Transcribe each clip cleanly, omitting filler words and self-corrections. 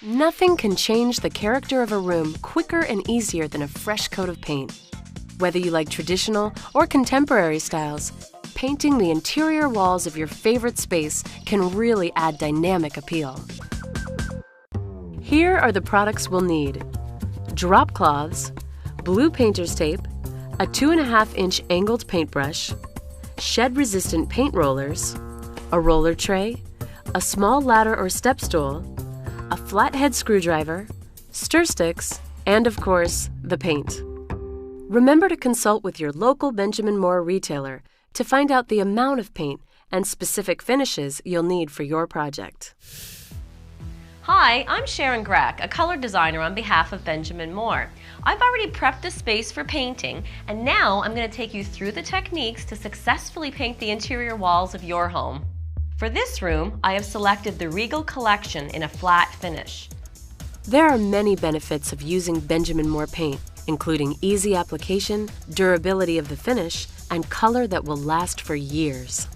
Nothing can change the character of a room quicker and easier than a fresh coat of paint. Whether you like traditional or contemporary styles, painting the interior walls of your favorite space can really add dynamic appeal. Here are the products we'll need: drop cloths, blue painter's tape, a 2.5-inch angled paintbrush, shed-resistant paint rollers, a roller tray, a small ladder or step stool, a flathead screwdriver, stir sticks, and of course, the paint. Remember to consult with your local Benjamin Moore retailer to find out the amount of paint and specific finishes you'll need for your project. Hi, I'm Sharon Grack, a color designer on behalf of Benjamin Moore. I've already prepped the space for painting, and now I'm going to take you through the techniques to successfully paint the interior walls of your home. For this room, I have selected the Regal Collection in a flat finish. There are many benefits of using Benjamin Moore paint, including easy application, durability of the finish, and color that will last for years.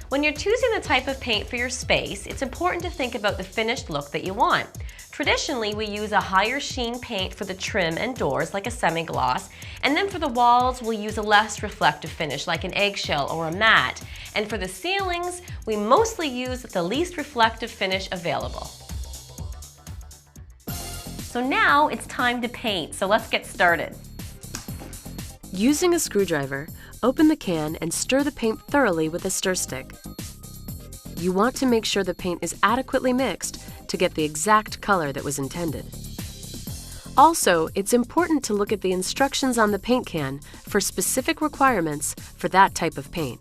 When you're choosing the type of paint for your space, it's important to think about the finished look that you want. Traditionally, we use a higher sheen paint for the trim and doors, like a semi-gloss, and then for the walls, we'll use a less reflective finish, like an eggshell or a matte. And for the ceilings, we mostly use the least reflective finish available. So now it's time to paint, so let's get started. Using a screwdriver, open the can and stir the paint thoroughly with a stir stick. You want to make sure the paint is adequately mixed to get the exact color that was intended. Also, it's important to look at the instructions on the paint can for specific requirements for that type of paint.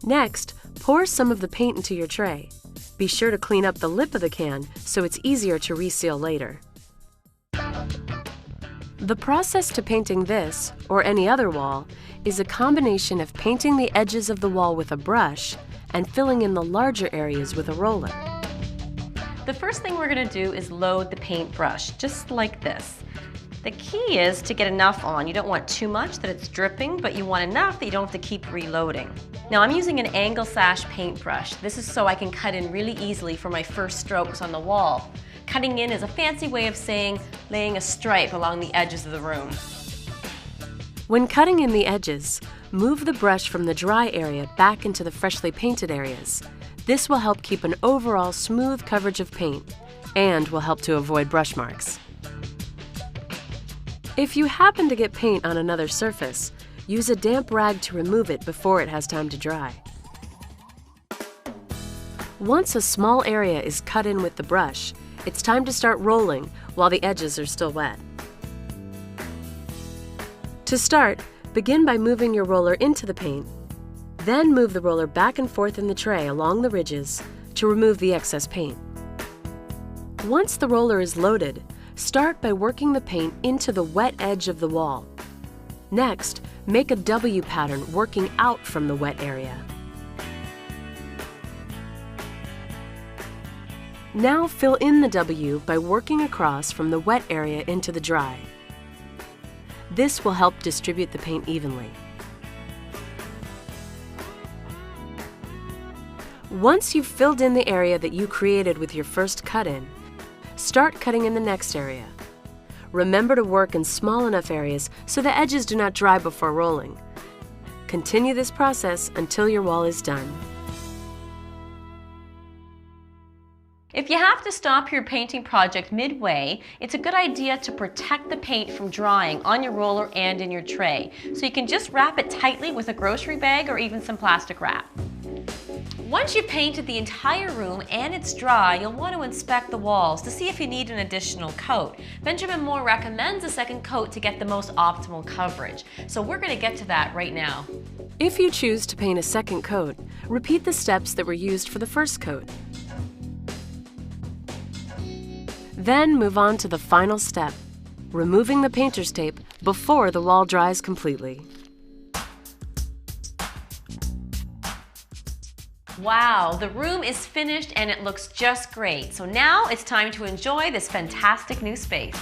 Next, pour some of the paint into your tray. Be sure to clean up the lip of the can so it's easier to reseal later. The process to painting this, or any other wall, is a combination of painting the edges of the wall with a brush and filling in the larger areas with a roller. The first thing we're going to do is load the paintbrush, just like this. The key is to get enough on. You don't want too much that it's dripping, but you want enough that you don't have to keep reloading. Now I'm using an angle-sash paintbrush. This is so I can cut in really easily for my first strokes on the wall. Cutting in is a fancy way of saying laying a stripe along the edges of the room. When cutting in the edges, move the brush from the dry area back into the freshly painted areas. This will help keep an overall smooth coverage of paint and will help to avoid brush marks. If you happen to get paint on another surface, use a damp rag to remove it before it has time to dry. Once a small area is cut in with the brush, it's time to start rolling while the edges are still wet. To start, begin by moving your roller into the paint. Then move the roller back and forth in the tray along the ridges to remove the excess paint. Once the roller is loaded, start by working the paint into the wet edge of the wall. Next, make a W pattern working out from the wet area. Now fill in the W by working across from the wet area into the dry. This will help distribute the paint evenly. Once you've filled in the area that you created with your first cut-in, start cutting in the next area. Remember to work in small enough areas so the edges do not dry before rolling. Continue this process until your wall is done. If you have to stop your painting project midway, it's a good idea to protect the paint from drying on your roller and in your tray. So you can just wrap it tightly with a grocery bag or even some plastic wrap. Once you've painted the entire room and it's dry, you'll want to inspect the walls to see if you need an additional coat. Benjamin Moore recommends a second coat to get the most optimal coverage. So we're going to get to that right now. If you choose to paint a second coat, repeat the steps that were used for the first coat. Then move on to the final step, removing the painter's tape before the wall dries completely. Wow, the room is finished and it looks just great. So now it's time to enjoy this fantastic new space.